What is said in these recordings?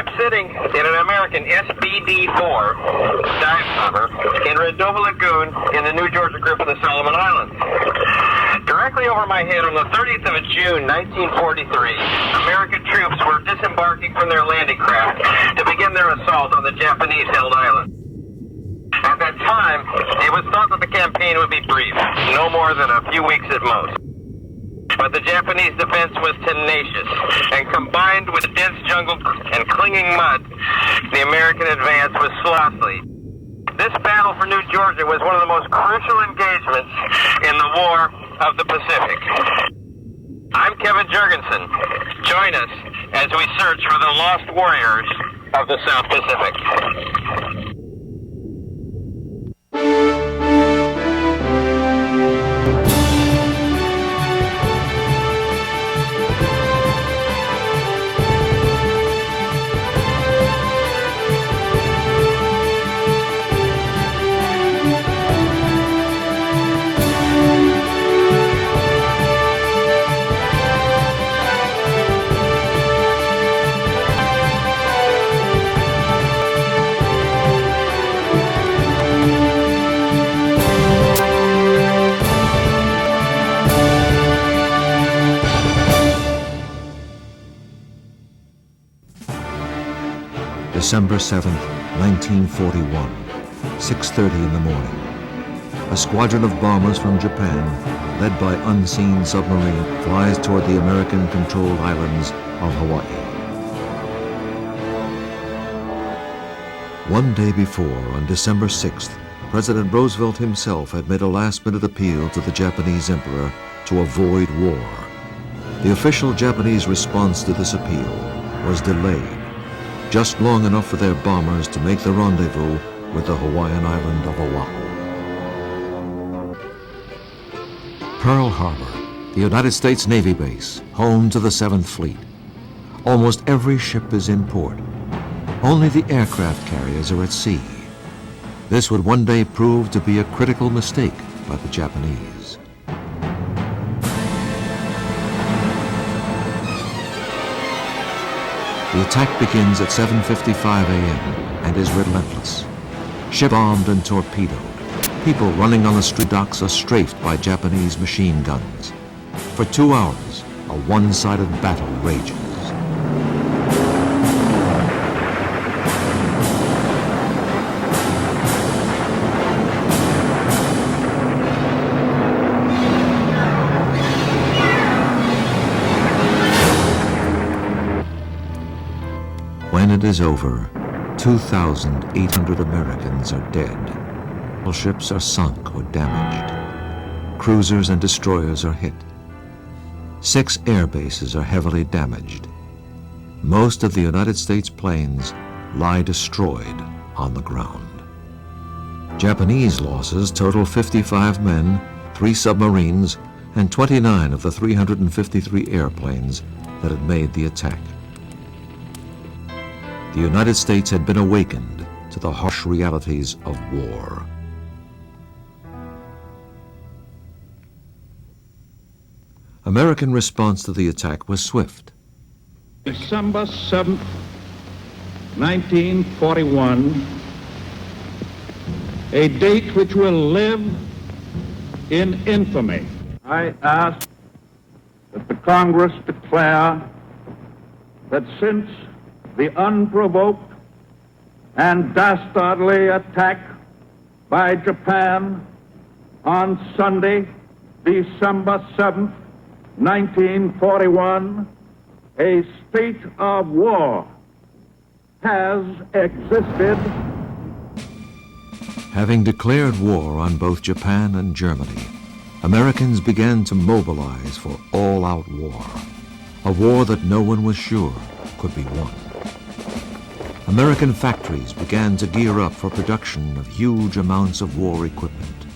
I'm sitting in an American SBD-4 dive bomber in Redova Lagoon in the New Georgia group of the Solomon Islands. Directly over my head on the 30th of June, 1943, American troops were disembarking from their landing craft to begin their assault on the Japanese-held island. At that time, it was thought that the campaign would be brief, no more than a few weeks at most. But the Japanese defense was tenacious, and combined with dense jungle and clinging mud, the American advance was slothly. This battle for New Georgia was one of the most crucial engagements in the War of the Pacific. I'm Kevin Juergensen. Join us as we search for the lost warriors of the South Pacific. December 7th, 1941, 6:30 in the morning. A squadron of bombers from Japan, led by unseen submarine, flies toward the American-controlled islands of Hawaii. One day before, on December 6th, President Roosevelt himself had made a last-minute appeal to the Japanese emperor to avoid war. The official Japanese response to this appeal was delayed, just long enough for their bombers to make the rendezvous with the Hawaiian island of Oahu. Pearl Harbor, the United States Navy base, home to the 7th Fleet. Almost every ship is in port. Only the aircraft carriers are at sea. This would one day prove to be a critical mistake by the Japanese. The attack begins at 7:55 a.m. and is relentless. Ship bombed and torpedoed. People running on the street docks are strafed by Japanese machine guns. For 2 hours, a one-sided battle rages. When it is over, 2,800 Americans are dead. All ships are sunk or damaged. Cruisers and destroyers are hit. 6 air bases are heavily damaged. Most of the United States planes lie destroyed on the ground. Japanese losses total 55 men, 3 submarines, and 29 of the 353 airplanes that had made the attack. The United States had been awakened to the harsh realities of war. American response to the attack was swift. December 7th, 1941, a date which will live in infamy. I ask that the Congress declare that since the unprovoked and dastardly attack by Japan on Sunday, December 7th, 1941, a state of war has existed. Having declared war on both Japan and Germany, Americans began to mobilize for all-out war, a war that no one was sure could be won. American factories began to gear up for production of huge amounts of war equipment.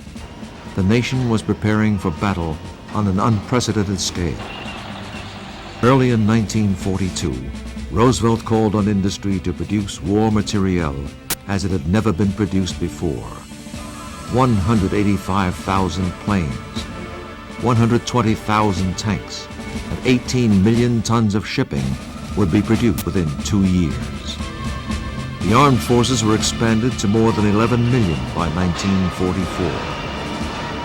The nation was preparing for battle on an unprecedented scale. Early in 1942, Roosevelt called on industry to produce war materiel as it had never been produced before. 185,000 planes, 120,000 tanks, and 18 million tons of shipping would be produced within 2 years. The armed forces were expanded to more than 11 million by 1944.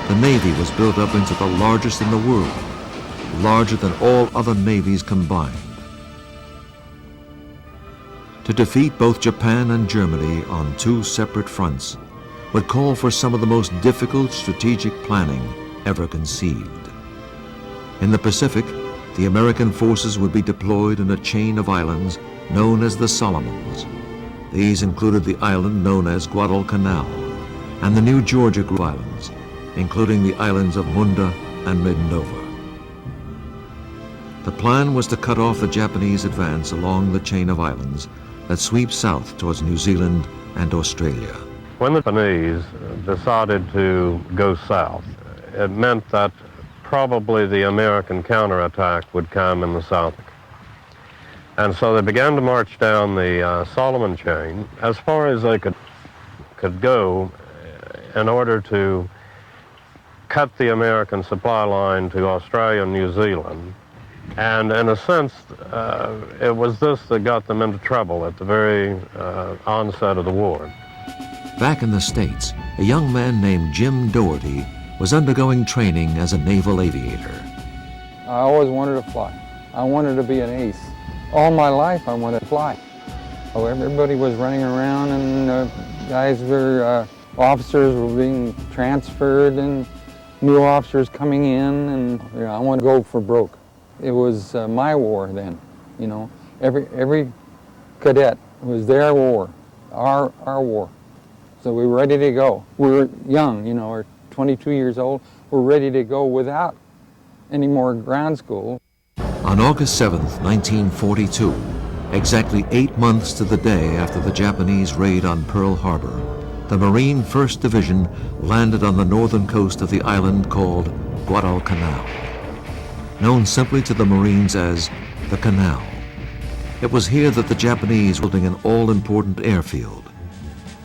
The Navy was built up into the largest in the world, larger than all other navies combined. To defeat both Japan and Germany on 2 separate fronts would call for some of the most difficult strategic planning ever conceived. In the Pacific, the American forces would be deployed in a chain of islands known as the Solomons. These included the island known as Guadalcanal and the New Georgia Group Islands, including the islands of Munda and Mindova. The plan was to cut off the Japanese advance along the chain of islands that sweep south towards New Zealand and Australia. When the Japanese decided to go south, it meant that probably the American counterattack would come in the south. And so they began to march down the Solomon chain as far as they could go in order to cut the American supply line to Australia and New Zealand. And in a sense, it was this that got them into trouble at the very onset of the war. Back in the States, a young man named Jim Dougherty was undergoing training as a naval aviator. I always wanted to fly. I wanted to be an ace. All my life I wanted to fly. Oh, everybody was running around and officers were being transferred and new officers coming in, and I wanted to go for broke. It was my war then, Every cadet was their war, our war. So we were ready to go. We were young, we're 22 years old. We're ready to go without any more ground school. On August 7th, 1942, exactly 8 months to the day after the Japanese raid on Pearl Harbor, the Marine 1st Division landed on the northern coast of the island called Guadalcanal, known simply to the Marines as the Canal. It was here that the Japanese were building an all-important airfield.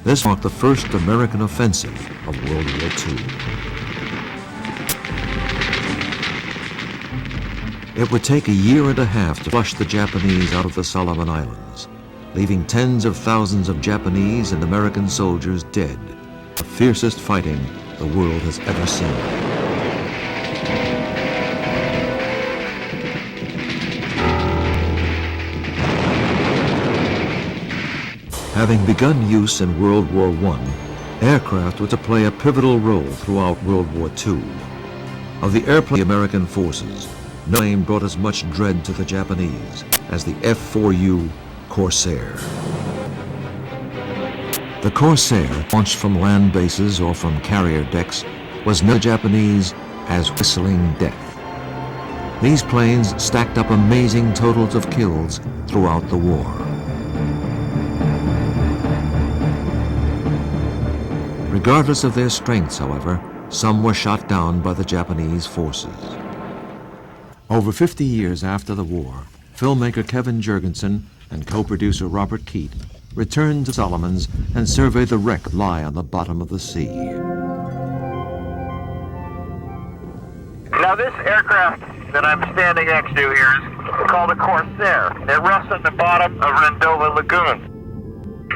This marked the first American offensive of World War II. It would take a year and a half to flush the Japanese out of the Solomon Islands, leaving tens of thousands of Japanese and American soldiers dead, the fiercest fighting the world has ever seen. Having begun use in World War I, aircraft were to play a pivotal role throughout World War II. Of the airplane American forces, no plane brought as much dread to the Japanese as the F4u Corsair. The Corsair, launched from land bases or from carrier decks, was known to Japanese as whistling death. These planes stacked up amazing totals of kills throughout the war. Regardless of their strengths, however, some were shot down by the Japanese forces. Over 50 years after the war, filmmaker Kevin Juergensen and co-producer Robert Keet returned to Solomons and surveyed the wreck lie on the bottom of the sea. Now this aircraft that I'm standing next to here is called a Corsair. It rests on the bottom of Rendova Lagoon.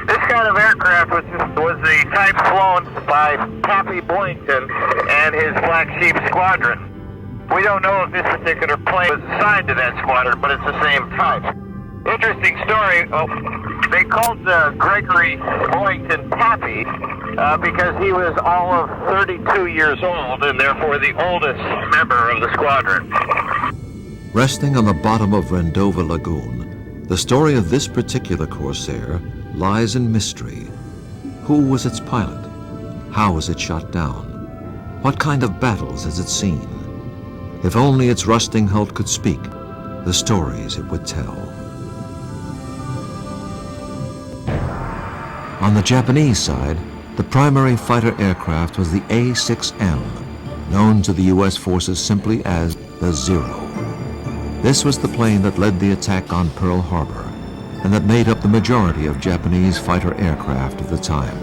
This kind of aircraft was the type flown by Pappy Boynton and his Black Sheep Squadron. We don't know if this particular plane was assigned to that squadron, but it's the same type. Interesting story. They called Gregory Boynton Pappy because he was all of 32 years old and therefore the oldest member of the squadron. Resting on the bottom of Rendova Lagoon, the story of this particular Corsair lies in mystery. Who was its pilot? How was it shot down? What kind of battles has it seen? If only its rusting hull could speak, the stories it would tell. On the Japanese side, the primary fighter aircraft was the A-6M, known to the U.S. forces simply as the Zero. This was the plane that led the attack on Pearl Harbor and that made up the majority of Japanese fighter aircraft of the time.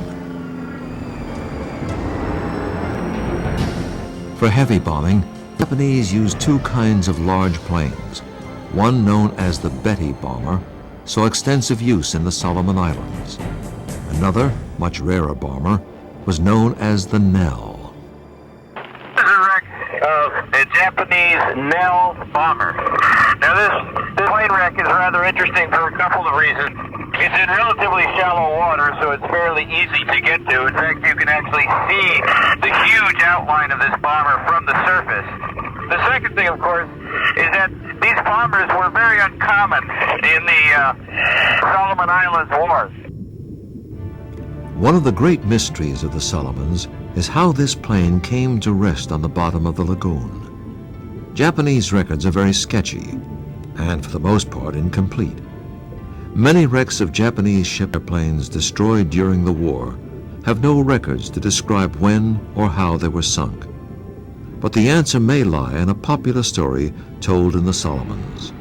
For heavy bombing, Japanese used two kinds of large planes, One, known as the Betty bomber, saw extensive use in the Solomon Islands. Another, much rarer bomber, was known as the Nell. This is a wreck of a Japanese Nell bomber. Now this plane wreck is rather interesting for a couple of reasons. It's in relatively shallow water, so it's fairly easy to get to. In fact, you can actually see the huge outline of this bomber from the surface. The second thing, of course, is that these bombers were very uncommon in the Solomon Islands War. One of the great mysteries of the Solomons is how this plane came to rest on the bottom of the lagoon. Japanese records are very sketchy and, for the most part, incomplete. Many wrecks of Japanese ship airplanes destroyed during the war have no records to describe when or how they were sunk. But the answer may lie in a popular story told in the Solomons.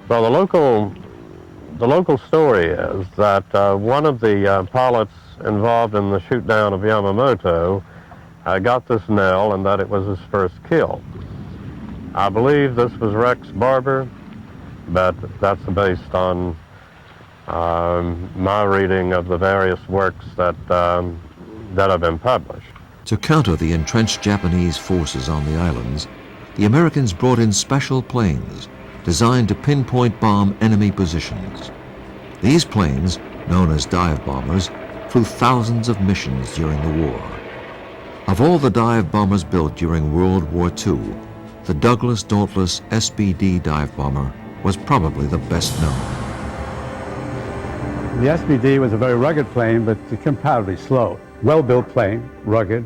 Well, the local story is that one of the pilots involved in the shoot down of Yamamoto got this Nell and that it was his first kill. I believe this was Rex Barber, but that's based on my reading of the various works that have been published. To counter the entrenched Japanese forces on the islands, the Americans brought in special planes designed to pinpoint bomb enemy positions. These planes, known as dive bombers, flew thousands of missions during the war. Of all the dive bombers built during World War II, the Dauntless SBD dive bomber was probably the best known. The SBD was a very rugged plane, but comparatively slow. Well-built plane, rugged,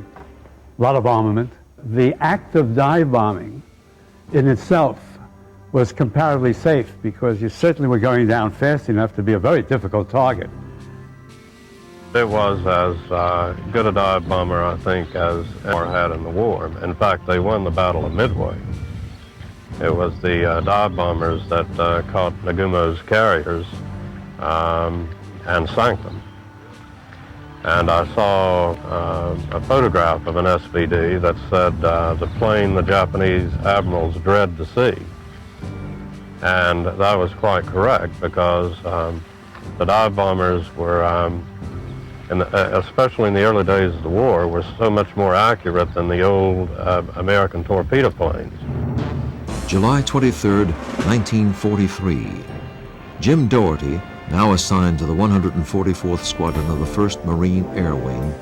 a lot of armament. The act of dive bombing in itself was comparatively safe because you certainly were going down fast enough to be a very difficult target. It was as good a dive bomber, I think, as ever had in the war. In fact, they won the Battle of Midway. It was the dive bombers that caught Nagumo's carriers and sank them. And I saw a photograph of an SBD that said the plane the Japanese admirals dread to see. And that was quite correct because the dive bombers were, especially in the early days of the war, were so much more accurate than the old American torpedo planes. July 23, 1943. Jim Dougherty, now assigned to the 144th Squadron of the 1st Marine Air Wing,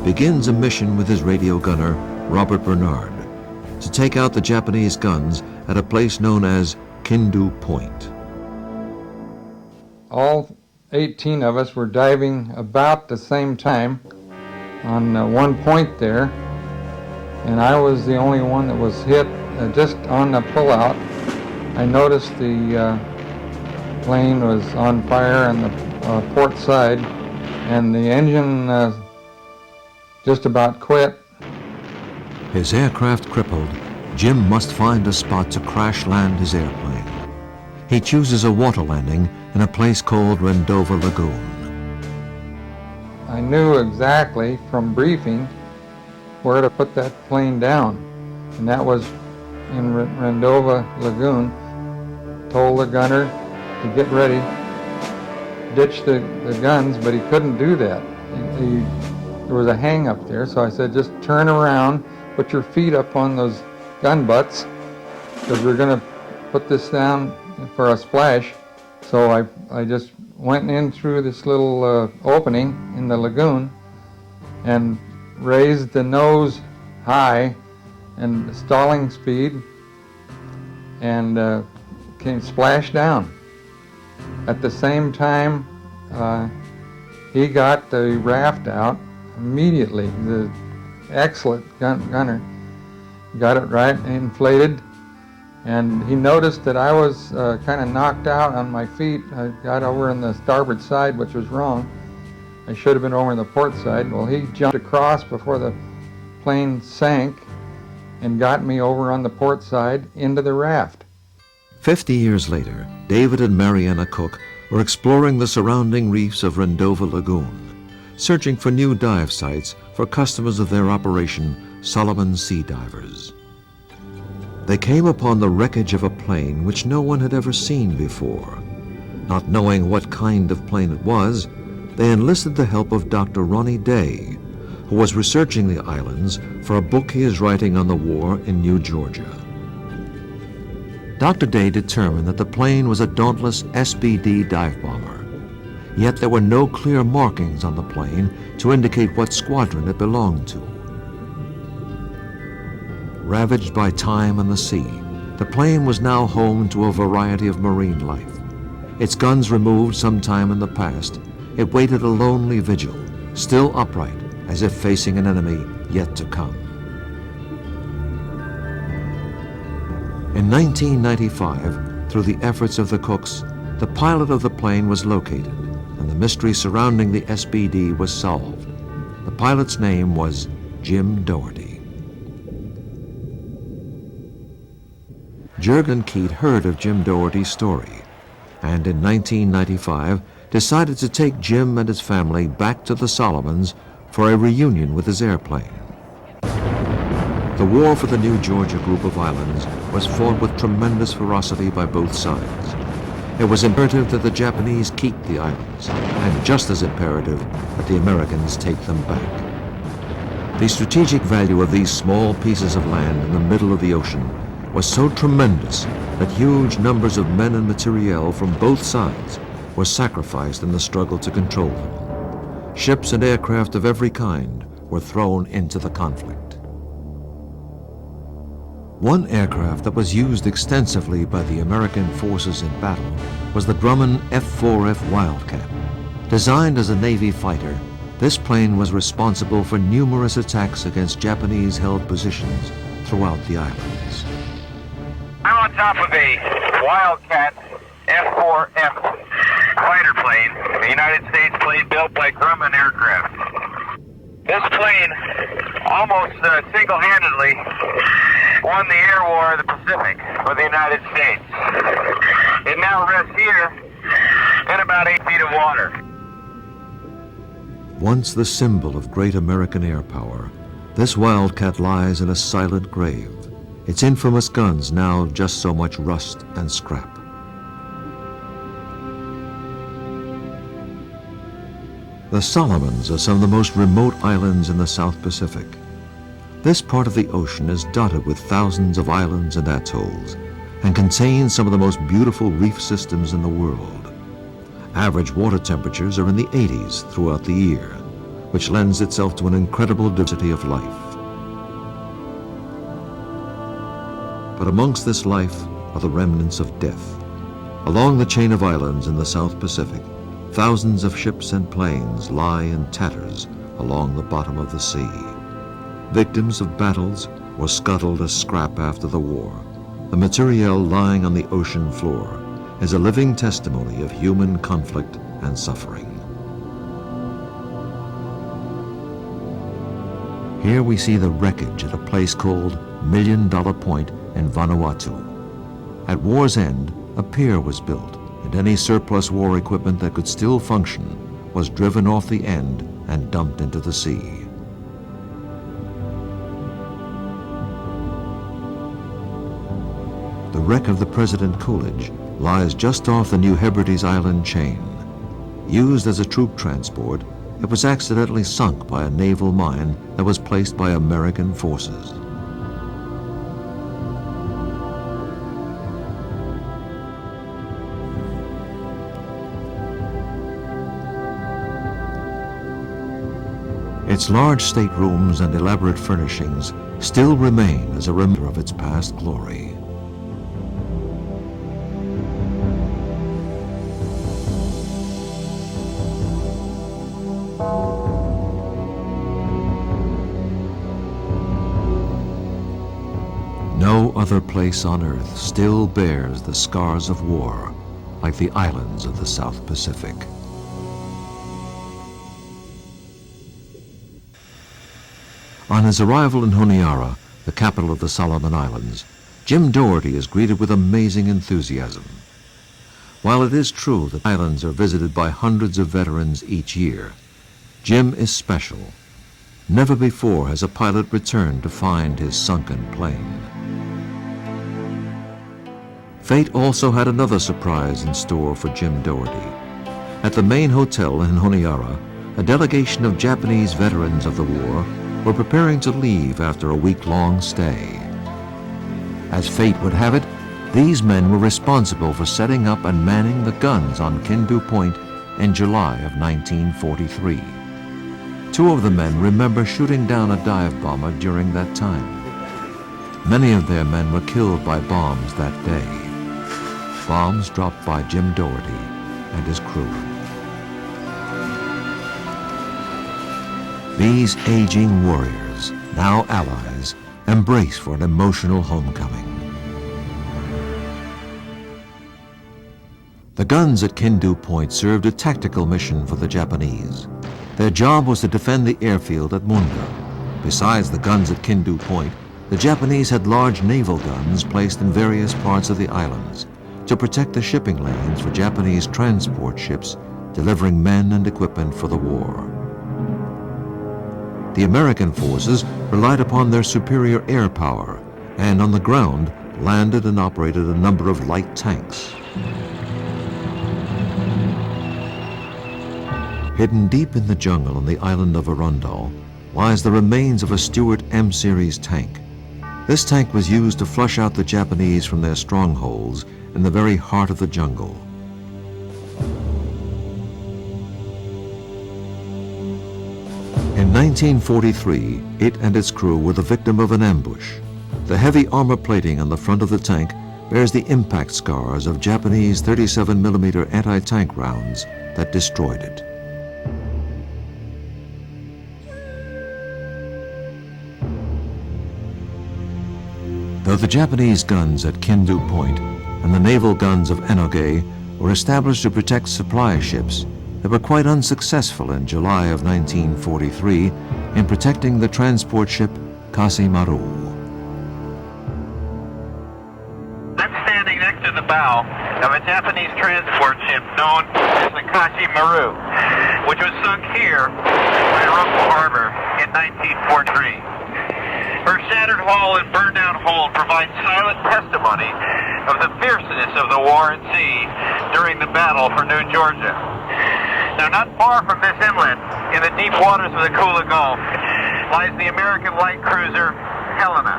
begins a mission with his radio gunner, Robert Bernard, to take out the Japanese guns at a place known as Kindu Point. All 18 of us were diving about the same time on one point there, and I was the only one that was hit just on the pullout. I noticed the plane was on fire on the port side, and the engine just about quit. His aircraft crippled, Jim must find a spot to crash land his airplane. He chooses a water landing in a place called Rendova Lagoon. I knew exactly from briefing where to put that plane down, and that was in Rendova Lagoon. Told the gunner to get ready, ditch the guns, but he couldn't do that. There was a hang up there, so I said, just turn around, put your feet up on those gun butts, because we're going to put this down for a splash. So I just went in through this little opening in the lagoon and raised the nose high and stalling speed and came splash down. At the same time, he got the raft out immediately. The excellent gunner got it right inflated, and he noticed that I was kind of knocked out on my feet. I got over on the starboard side, which was wrong. I should have been over on the port side. Well, he jumped across before the plane sank and got me over on the port side into the raft. 50 years later, David and Mariana Cook were exploring the surrounding reefs of Rendova Lagoon, searching for new dive sites for customers of their operation, Solomon Sea Divers. They came upon the wreckage of a plane which no one had ever seen before. Not knowing what kind of plane it was, they enlisted the help of Dr. Ronnie Day, who was researching the islands for a book he is writing on the war in New Georgia. Dr. Day determined that the plane was a Dauntless SBD dive bomber, yet there were no clear markings on the plane to indicate what squadron it belonged to. Ravaged by time and the sea, the plane was now home to a variety of marine life. Its guns removed sometime in the past, it waited a lonely vigil, still upright, as if facing an enemy yet to come. In 1995, through the efforts of the cooks, the pilot of the plane was located, and the mystery surrounding the SBD was solved. The pilot's name was Jim Doherty. Juergen Keet heard of Jim Doherty's story, and in 1995 decided to take Jim and his family back to the Solomons for a reunion with his airplane. The war for the New Georgia group of islands was fought with tremendous ferocity by both sides. It was imperative that the Japanese keep the islands, and just as imperative that the Americans take them back. The strategic value of these small pieces of land in the middle of the ocean was so tremendous that huge numbers of men and materiel from both sides were sacrificed in the struggle to control them. Ships and aircraft of every kind were thrown into the conflict. One aircraft that was used extensively by the American forces in battle was the Drummond F4f Wildcat. Designed as a Navy fighter, this plane was responsible for numerous attacks against Japanese-held positions throughout the islands. I'm on top of a Wildcat F4f fighter plane, a United States plane built by Drummond Aircraft. This plane almost single-handedly won the air war of the Pacific for the United States. It now rests here in about 8 feet of water. Once the symbol of great American air power, this Wildcat lies in a silent grave, its infamous guns now just so much rust and scrap. The Solomons are some of the most remote islands in the South Pacific. This part of the ocean is dotted with thousands of islands and atolls and contains some of the most beautiful reef systems in the world. Average water temperatures are in the 80s throughout the year, which lends itself to an incredible diversity of life. But amongst this life are the remnants of death. Along the chain of islands in the South Pacific, thousands of ships and planes lie in tatters along the bottom of the sea. Victims of battles or scuttled as scrap after the war, the material lying on the ocean floor is a living testimony of human conflict and suffering. Here we see the wreckage at a place called $1 Million Point in Vanuatu. At war's end, a pier was built, and any surplus war equipment that could still function was driven off the end and dumped into the sea. The wreck of the President Coolidge lies just off the New Hebrides Island chain. Used as a troop transport, it was accidentally sunk by a naval mine that was placed by American forces. Its large staterooms and elaborate furnishings still remain as a reminder of its past glory. No other place on Earth still bears the scars of war like the islands of the South Pacific. On his arrival in Honiara, the capital of the Solomon Islands, Jim Dougherty is greeted with amazing enthusiasm. While it is true that islands are visited by hundreds of veterans each year, Jim is special. Never before has a pilot returned to find his sunken plane. Fate also had another surprise in store for Jim Dougherty. At the main hotel in Honiara, a delegation of Japanese veterans of the war were preparing to leave after a week-long stay. As fate would have it, these men were responsible for setting up and manning the guns on Kindu Point in July of 1943. Two of the men remember shooting down a dive bomber during that time. Many of their men were killed by bombs that day. Bombs dropped by Jim Dougherty and his crew. These aging warriors, now allies, embrace for an emotional homecoming. The guns at Kindu Point served a tactical mission for the Japanese. Their job was to defend the airfield at Munda. Besides the guns at Kindu Point, the Japanese had large naval guns placed in various parts of the islands to protect the shipping lanes for Japanese transport ships delivering men and equipment for the war. The American forces relied upon their superior air power and on the ground landed and operated a number of light tanks. Hidden deep in the jungle on the island of Arundel lies the remains of a Stuart M-series tank. This tank was used to flush out the Japanese from their strongholds in the very heart of the jungle. In 1943, it and its crew were the victim of an ambush. The heavy armor plating on the front of the tank bears the impact scars of Japanese 37mm anti-tank rounds that destroyed it. Though the Japanese guns at Kindu Point and the naval guns of Enoge were established to protect supply ships, they were quite unsuccessful in July of 1943 in protecting the transport ship Kasimaru. I'm standing next to the bow of a Japanese transport ship known as the Kasimaru, which was sunk here by Russell Harbor in 1943. Her shattered hull and burned-down hold provide silent testimony of the fierceness of the war at sea during the battle for New Georgia. Now, not far from this inlet, in the deep waters of the Kula Gulf, lies the American light cruiser Helena.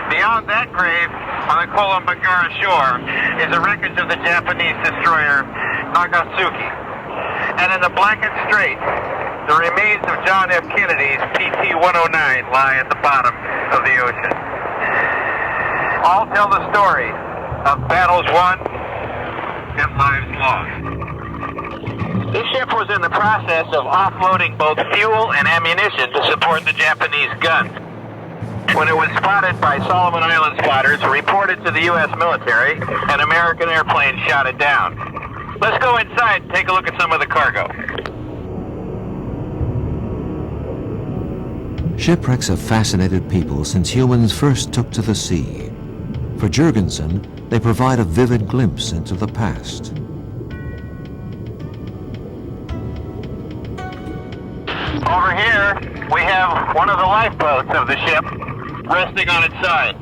Beyond that grave, on the Kolombagara shore, is the wreckage of the Japanese destroyer Nagasaki. And in the Blanket Strait, the remains of John F. Kennedy's PT-109 lie at the bottom of the ocean. All tell the story of battles won and lives lost. This ship was in the process of offloading both fuel and ammunition to support the Japanese guns when it was spotted by Solomon Island spotters, reported to the U.S. military, an American airplane shot it down. Let's go inside and take a look at some of the cargo. Shipwrecks have fascinated people since humans first took to the sea. For Juergensen, they provide a vivid glimpse into the past. Over here, we have one of the lifeboats of the ship resting on its side.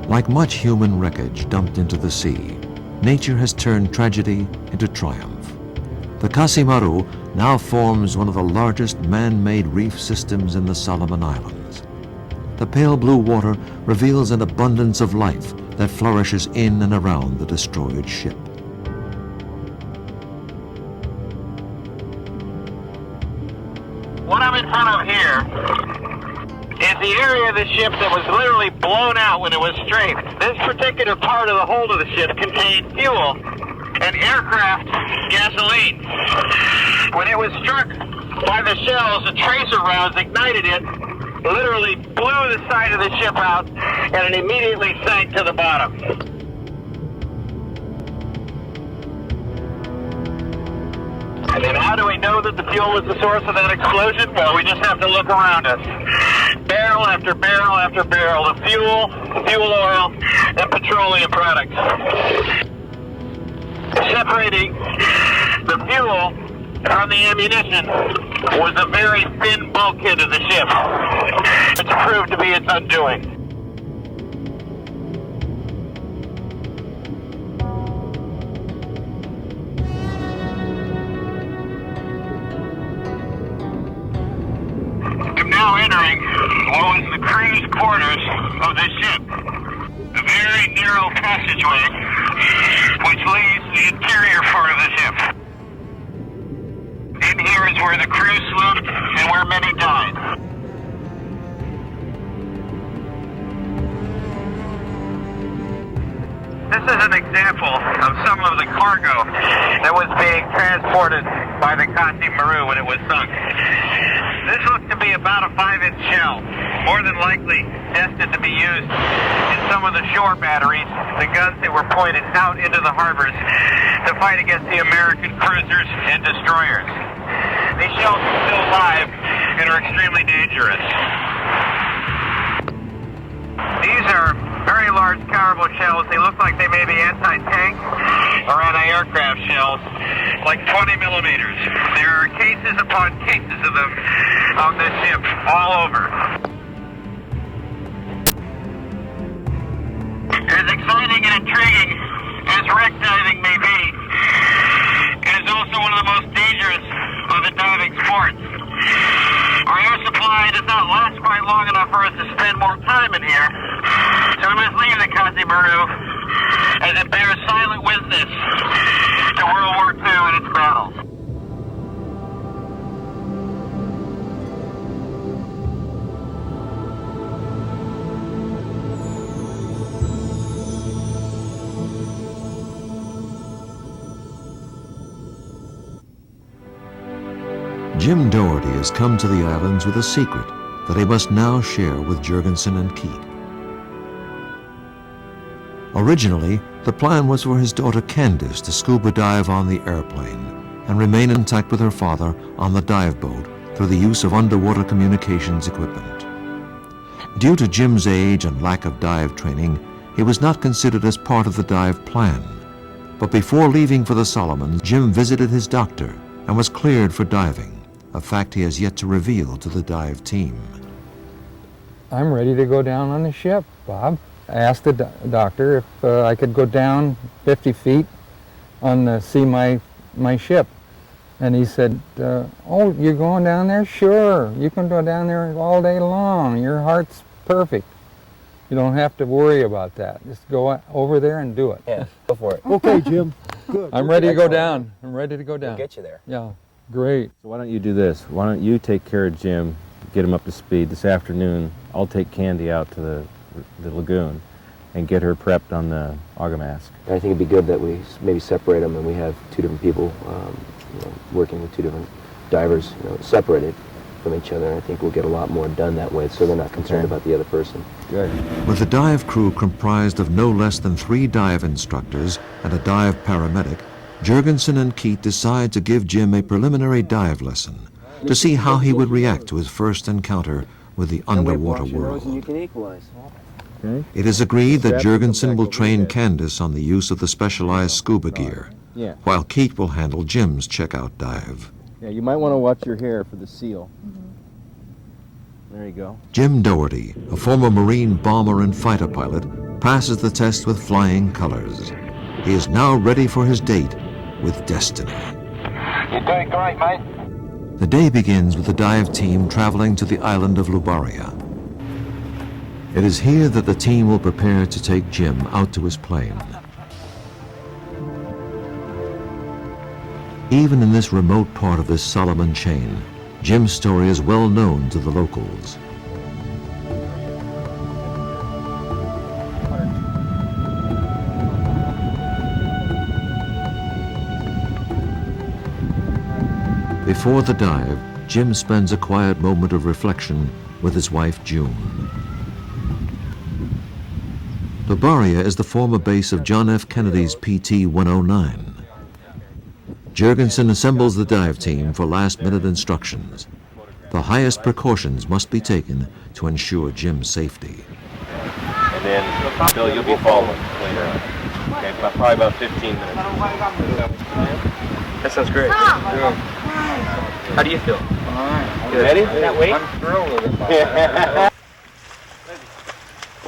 Like much human wreckage dumped into the sea, nature has turned tragedy into triumph. The Kasimaru now forms one of the largest man-made reef systems in the Solomon Islands. The pale blue water reveals an abundance of life that flourishes in and around the destroyed ship. What I'm in front of here is the area of the ship that was literally blown out when it was strafed. This particular part of the hold of the ship contained fuel and aircraft gasoline. When it was struck by the shells, the tracer rounds ignited it, literally blew the side of the ship out, and it immediately sank to the bottom. And then how do we know that the fuel was the source of that explosion? Well, we just have to look around us. Barrel after barrel after barrel of fuel, fuel oil, and petroleum products. Separating the fuel from the ammunition was the very thin bulkhead of the ship, which proved to be its undoing. of this ship. A very narrow passageway which leaves the interior part of the ship. In here is where the crew slept and where many died. This is an example of some of the cargo that was being transported by the Kati Maru when it was sunk. This looks to be about a 5-inch shell, more than likely destined to be used in some of the shore batteries, the guns that were pointed out into the harbors to fight against the American cruisers and destroyers. These shells are still live and are extremely dangerous. These are very large cargo shells. They look like they may be anti-tank or anti-aircraft shells, like 20 millimeters. There are cases upon cases of them on this ship, all over. As exciting and intriguing as wreck diving may be, it is also one of the most dangerous of the diving sports. Our air supply does not last quite long enough for us to spend more time in here, so we must leave the Kati Maru as it bears silent witness to World War II and its battles. Jim Doherty has come to the islands with a secret that he must now share with Juergensen and Keet. Originally, the plan was for his daughter Candace to scuba dive on the airplane and remain intact with her father on the dive boat through the use of underwater communications equipment. Due to Jim's age and lack of dive training, he was not considered as part of the dive plan. But before leaving for the Solomons, Jim visited his doctor and was cleared for diving, a fact he has yet to reveal to the dive team. I'm ready to go down on the ship, Bob. I asked the doctor if I could go down 50 feet on see my ship. And he said, oh, you're going down there? Sure, you can go down there all day long. Your heart's perfect. You don't have to worry about that. Just go over there and do it. Yeah, go for it. Okay, Jim. Good. I'm ready to go down. I'm ready to go down. We'll get you there. Yeah, great. So why don't you do this? Why don't you take care of Jim, get him up to speed this afternoon. I'll take Candy out to the lagoon and get her prepped on the argomask. I think it'd be good that we maybe separate them and we have two different people working with two different divers, separated from each other. I think we'll get a lot more done that way, so they're not concerned about the other person. Good. With the dive crew comprised of no less than 3 dive instructors and a dive paramedic, Juergensen and Keet decide to give Jim a preliminary dive lesson to see how he would react to his first encounter with the underwater world. You can equalize. Okay. It is agreed that Juergensen will train Candace on the use of the specialized scuba gear, Yeah. while Keet will handle Jim's checkout dive. Yeah, you might want to watch your hair for the seal. There you go. Jim Doherty, a former Marine bomber and fighter pilot, passes the test with flying colors. He is now ready for his date with destiny. You're doing great, mate. The day begins with the dive team traveling to the island of Lubaria. It is here that the team will prepare to take Jim out to his plane. Even in this remote part of this Solomon chain, Jim's story is well known to the locals. Before the dive, Jim spends a quiet moment of reflection with his wife, June. Lubaria is the former base of John F. Kennedy's PT-109. Juergensen assembles the dive team for last-minute instructions. The highest precautions must be taken to ensure Jim's safety. And then, Bill, you'll be following later on. Okay, probably about 15 minutes. That sounds great. How do you feel? All You ready? That way? I'm thrilled with it.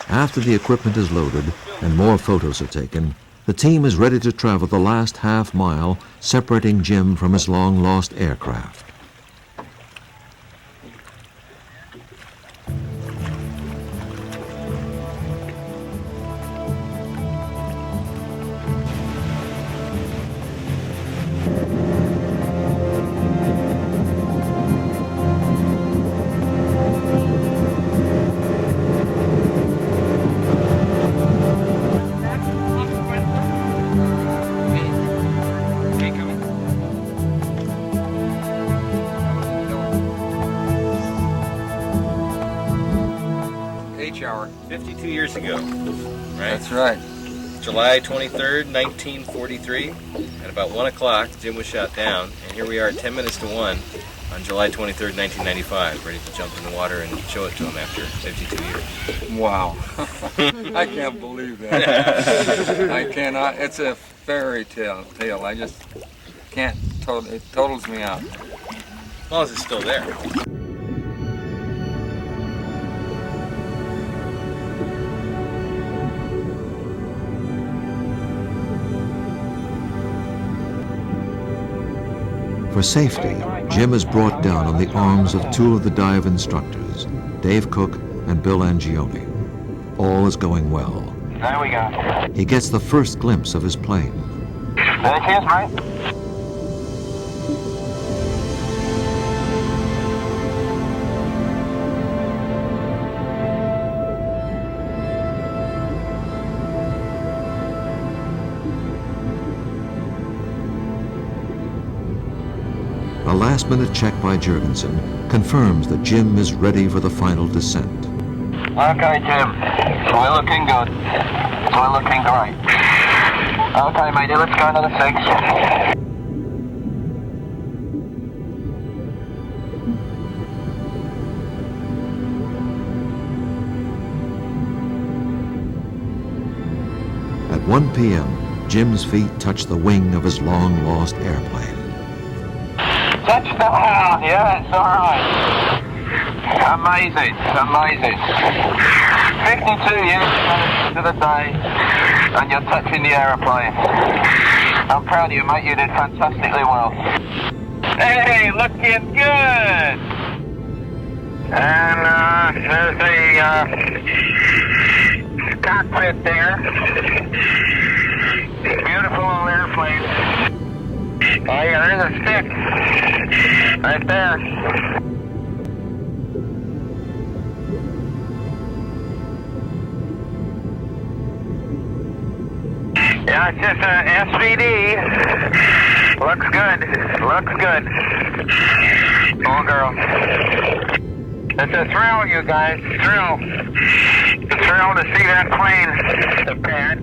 After the equipment is loaded and more photos are taken, the team is ready to travel the last half mile separating Jim from his long-lost aircraft. years ago, right? That's right. July 23rd, 1943. At about 1 o'clock, Jim was shot down, and here we are at 10 minutes to 1 on July 23rd, 1995, ready to jump in the water and show it to him after 52 years. Wow. I can't believe that. I cannot. It's a fairy tale. I just can't. It totals me out. As long as it's still there. For safety, Jim is brought down on the arms of two of the dive instructors, Dave Cook and Bill Angione. All is going well. There we go. He gets the first glimpse of his plane. There it is, right? A last-minute check by Juergensen confirms that Jim is ready for the final descent. Okay, Jim. We're looking good. We're looking great. Okay, matey, let's go another 6. At 1 p.m., Jim's feet touch the wing of his long-lost airplane. Touchdown! Yeah, it's all right. Amazing, amazing. 52 years to the day, and you're touching the aeroplane. I'm proud of you, mate. You did fantastically well. Hey, looking good. And there's a cockpit there. Beautiful little airplane. Oh yeah, there's a stick right there. Yeah, it's just a SVD. Looks good. Looks good. Oh, girl. It's a thrill, you guys. Thrill. It's a thrill to see that plane. The pad.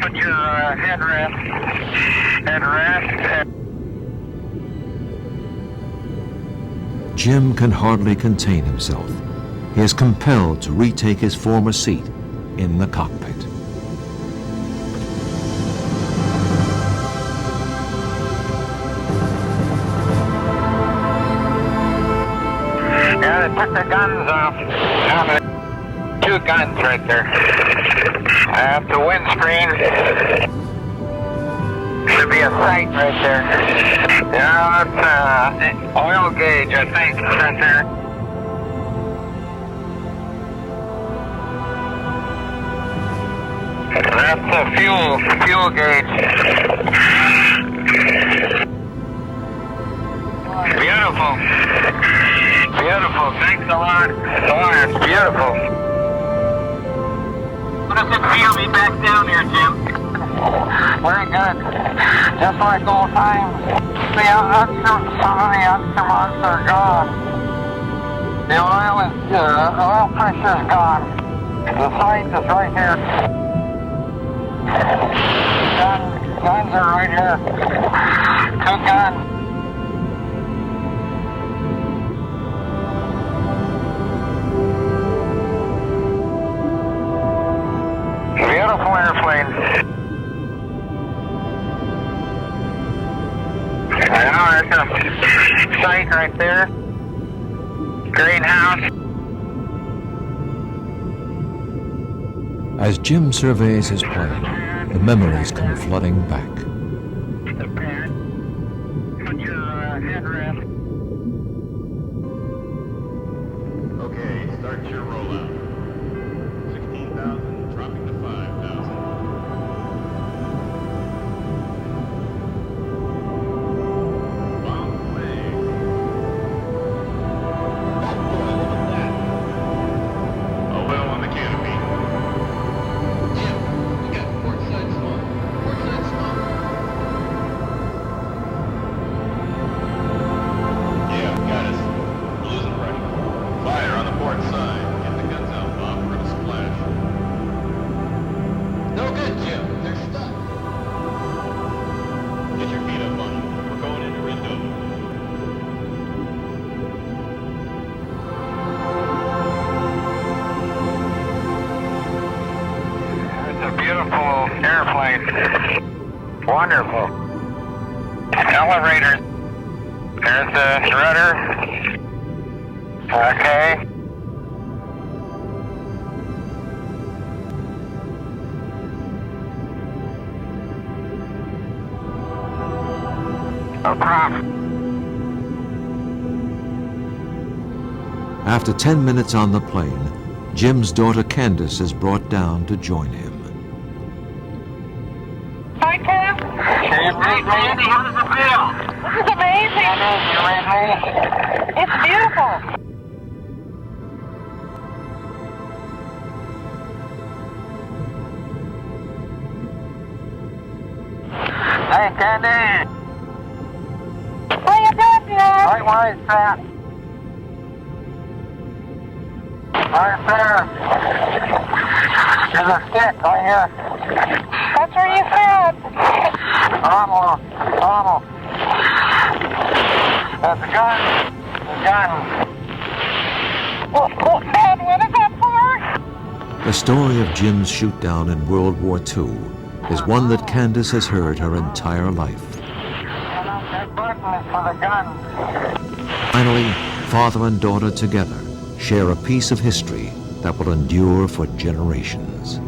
Put your headrest at rest. Jim can hardly contain himself. He is compelled to retake his former seat in the cockpit. Yeah, they took the guns off. Yeah, 2 guns right there. At the windscreen. Should be a sight right there. Yeah, that's oil gauge, I think, right there. That's the fuel gauge. Beautiful. Beautiful. Thanks a lot. Oh, it's beautiful. What does it feel to be back down here, Jim? Very good. Just like old times. Some of the instruments are gone. The oil pressure is gone. The sight is right here. Guns are right here. 2 guns. Beautiful airplane. I know, there's a sight right there. Greenhouse. As Jim surveys his plane, the memories come flooding back. The pad. Put your headrest. Okay, start your rollout. 16,000, dropping to 5,000. Bomb flag. Oil on the canopy. Jim, we got port side smoke. Port side smoke. beautiful airplane. Wonderful. Elevators. There's the rudder. Okay. No problem. After 10 minutes on the plane, Jim's daughter Candace is brought down to join him. Hi, Kev. Hey, Randy, how does it feel? This is amazing. It's beautiful. Hey, Candace. What are you doing, Dad? Right where it's at. Right there. There's a stick right here. That's where you said. Almost. That's a gun. Dad, what is that for? The story of Jim's shoot-down in World War II is one that Candace has heard her entire life. That button is for the gun. Finally, father and daughter together share a piece of history that will endure for generations.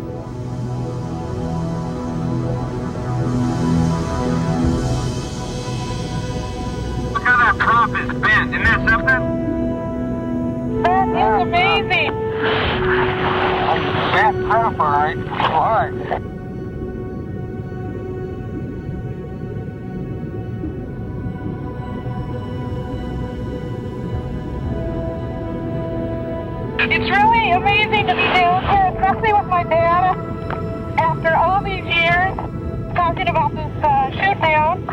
Look how that prop is bent. Isn't that something? That is amazing. Bent prop, all right. Why? It's really amazing to be down here, especially with my dad, after all these years, talking about this shoot-down.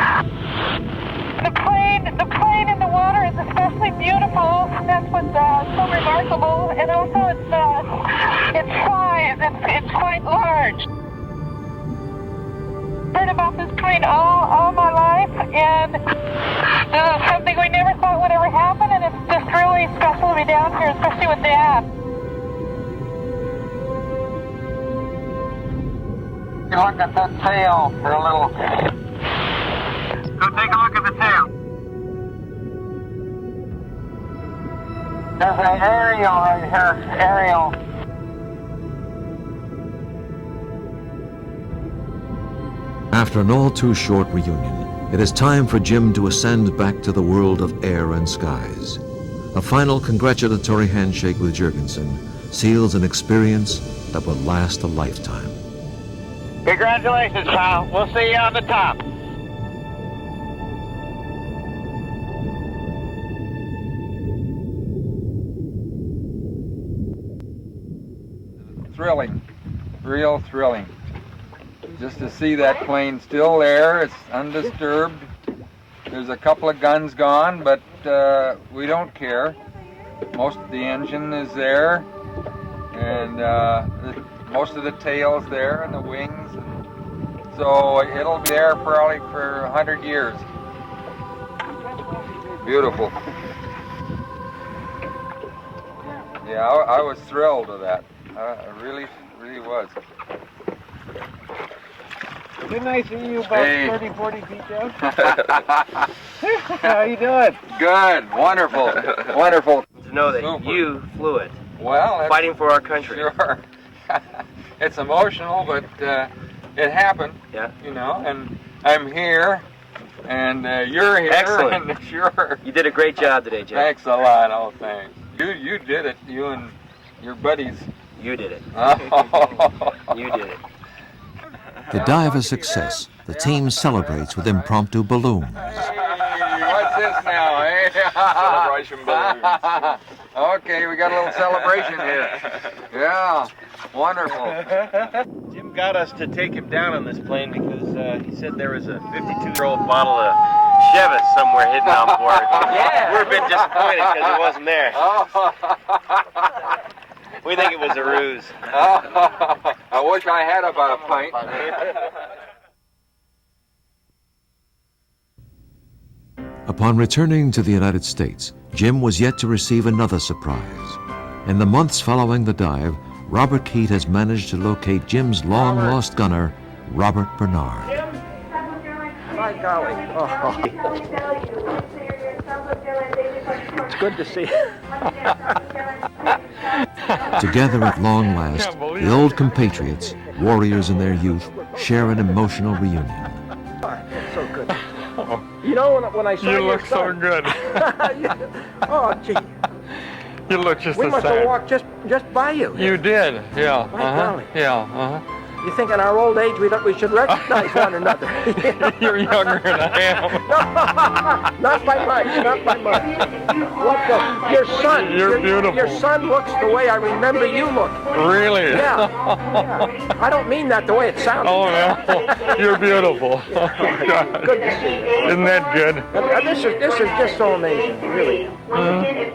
The plane in the water is especially beautiful. That's what's so remarkable. And also its size, it's quite large. Heard about this plane all my life, and something we never thought would ever happen, and it's just really special to be down here, especially with Dad. Look at that tail for a little. Go take a look at the tail. There's an aerial right here. Aerial. After an all too short reunion, it is time for Jim to ascend back to the world of air and skies. A final congratulatory handshake with Juergensen seals an experience that will last a lifetime. Congratulations, pal. We'll see you on the top. Thrilling, real thrilling. Just to see that plane still there, it's undisturbed. There's a couple of guns gone, but we don't care. Most of the engine is there, and most of the tail's there, and the wings. So it'll be there probably for 100 years. Beautiful. Yeah, I was thrilled with that. I really was. Didn't I see you about Hey. 30, 40 feet down? How you doing? Good, wonderful, wonderful. To know that Super. you flew it, Well, that's fighting for our country. Sure. It's emotional, but it happened. Yeah. You know, and I'm here, and you're here. Excellent. And sure. You did a great job today, Jim. Thanks a lot. Oh, thanks. You did it. You and your buddies. You did it. Oh. You did it. To dive a success, the team celebrates with impromptu balloons. Hey, what's this now, eh? Celebration balloons. Okay, we got a little celebration here. Yeah, wonderful. Jim got us to take him down on this plane because he said there was a 52-year-old bottle of Chivas somewhere hidden on board. Yeah. We're a bit disappointed because it wasn't there. We think it was a ruse. I wish I had about a pint. Upon returning to the United States, Jim was yet to receive another surprise. In the months following the dive, Robert Keet has managed to locate Jim's long-lost gunner, Robert Bernard. My golly. Oh. It's good to see you. Together at long last, the old compatriots, warriors in their youth, share an emotional reunion. It's so good. You know, when I saw you look so good. Oh, gee. You look just we the must same. have walked just by you. You did, yeah. My golly. Yeah, You think in our old age we should recognize one another? You're younger than I am. Not by much, not by much. Your son. You're beautiful. Your son looks the way I remember you look. Really? Yeah. I don't mean that the way it sounds. Oh, no. You're beautiful. Good to see you. Isn't that good? This is just so amazing, really.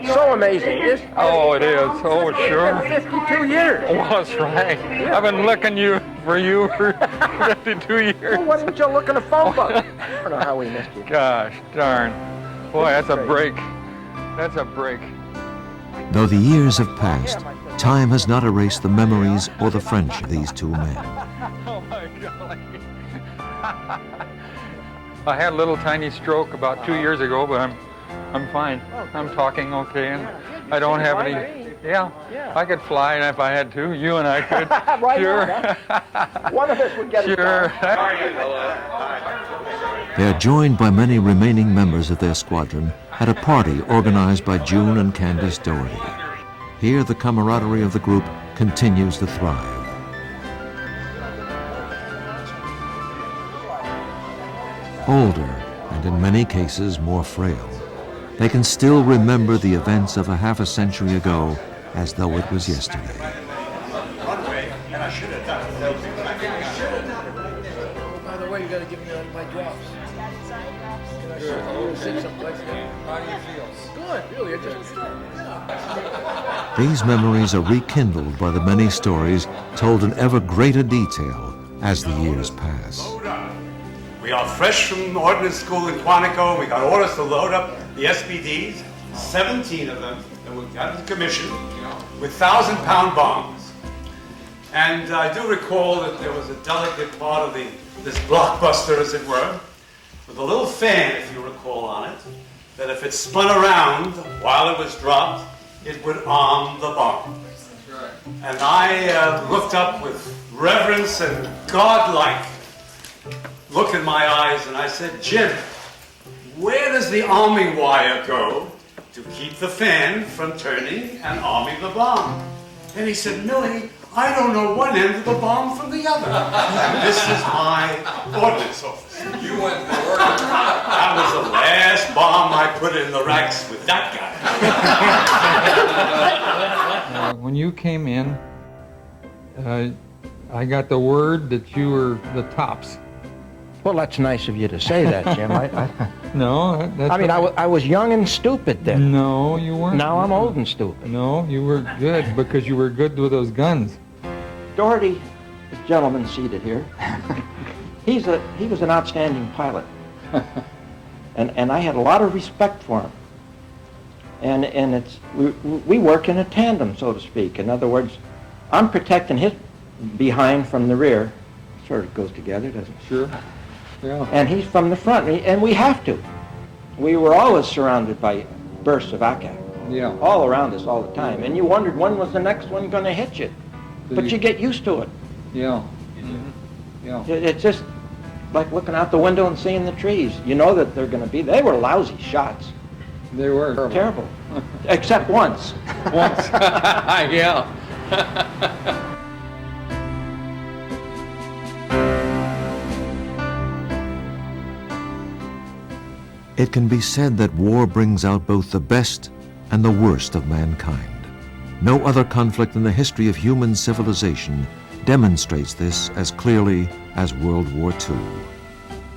So amazing. Oh, it is. Oh, sure. It's been 52 years. Oh, that's right. Yeah. I've been looking for you for 52 years. Well, why didn't you look in a phone book? I don't know how we missed you. Gosh, darn. Boy, that's a break. That's a break. Though the years have passed, time has not erased the memories or the friendship of these two men. Oh, my golly. I had a little tiny stroke about 2 years ago, but I'm fine. I'm talking okay, and I don't have any... Yeah, I could fly if I had to. You and I could. Right sure. on, one of us would get it Sure. They are joined by many remaining members of their squadron at a party organized by June and Candace Doherty. Here, the camaraderie of the group continues to thrive. Older, and in many cases more frail, they can still remember the events of a half a century ago as though it was yesterday. By the way, you got to give me my drops. How do you feel? Good, really. These memories are rekindled by the many stories told in ever greater detail as the years pass. We are fresh from ordnance school in Quantico. We got orders to load up the SBDs, 17 of them that we got into commission with 1,000-pound bombs. And I do recall that there was a delicate part of this blockbuster, as it were, with a little fan, if you recall, on it, that if it spun around while it was dropped, it would arm the bomb. And I looked up with reverence and godlike look in my eyes, and I said, Jim, where does the arming wire go to keep the fan from turning and arming the bomb? And he said, Millie, I don't know one end of the bomb from the other. And this is my ordnance office. You went to work. That was the last bomb I put in the racks with that guy. When you came in, I got the word that you were the tops. Well, that's nice of you to say that, Jim. No, that's I mean, I was young and stupid then. No, you weren't. Now I'm old and stupid. No, you were good because you were good with those guns. Doherty, the gentleman seated here, he was an outstanding pilot. And I had a lot of respect for him. And we work in a tandem, so to speak. In other words, I'm protecting his behind from the rear. Sort of goes together, doesn't it? Sure. Yeah. And he's from the front, and we have to. We were always surrounded by bursts of ack-ack. Yeah. All around us all the time. And you wondered when was the next one going to hit you. But you get used to it. Yeah. Mm-hmm. Yeah. It's just like looking out the window and seeing the trees. You know that they're going to be. They were lousy shots. They were. Terrible. Except once. Once. Yeah. It can be said that war brings out both the best and the worst of mankind. No other conflict in the history of human civilization demonstrates this as clearly as World War II.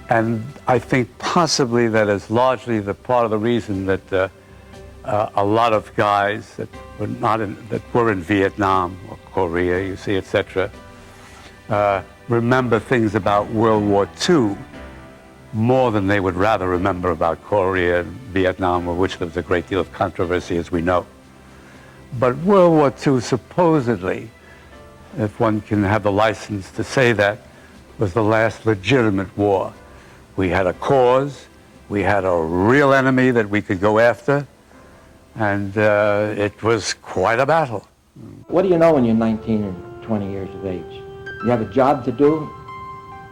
And I think possibly that is largely the part of the reason that a lot of guys that were in Vietnam or Korea, you see, etc., remember things about World War II more than they would rather remember about Korea and Vietnam, of which there was a great deal of controversy, as we know. But World War II supposedly, if one can have the license to say that, was the last legitimate war. We had a cause, we had a real enemy that we could go after, and it was quite a battle. What do you know when you're 19 or 20 years of age? You have a job to do,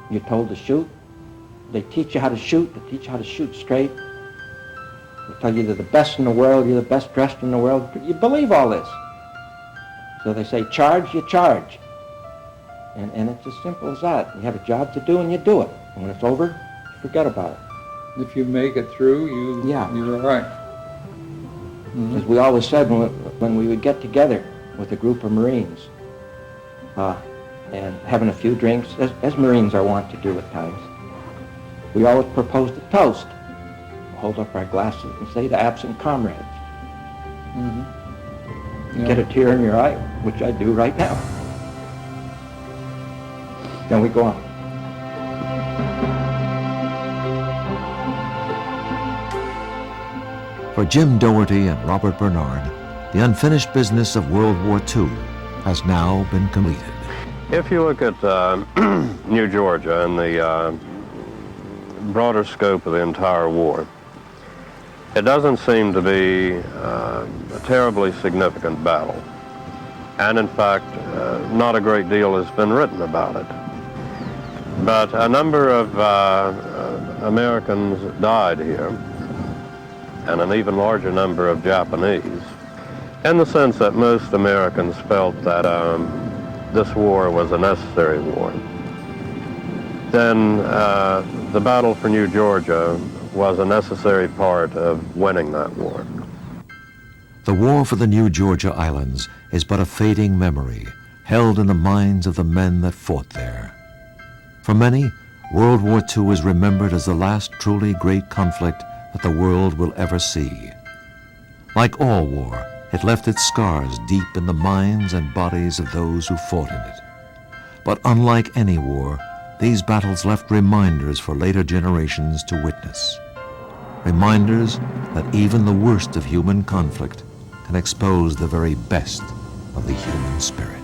you're told to shoot. They teach you how to shoot, they teach you how to shoot straight. They tell you you're the best in the world, you're the best dressed in the world. You believe all this. So they say, charge, you charge. And it's as simple as that. You have a job to do and you do it. And when it's over, you forget about it. If you make it through, you're all right. As we always said when we would get together with a group of Marines and having a few drinks, as Marines are wont to do at times, we always proposed a toast. Hold up our glasses and say to absent comrades. Get a tear in your eye, which I do right now. Then we go on. For Jim Dougherty and Robert Bernard, the unfinished business of World War II has now been completed. If you look at New Georgia and the broader scope of the entire war, it doesn't seem to be a terribly significant battle. And in fact, not a great deal has been written about it. But a number of Americans died here, and an even larger number of Japanese, in the sense that most Americans felt that this war was a necessary war. Then the battle for New Georgia was a necessary part of winning that war. The war for the New Georgia Islands is but a fading memory held in the minds of the men that fought there. For many, World War II is remembered as the last truly great conflict that the world will ever see. Like all war, it left its scars deep in the minds and bodies of those who fought in it. But unlike any war, these battles left reminders for later generations to witness. Reminders that even the worst of human conflict can expose the very best of the human spirit.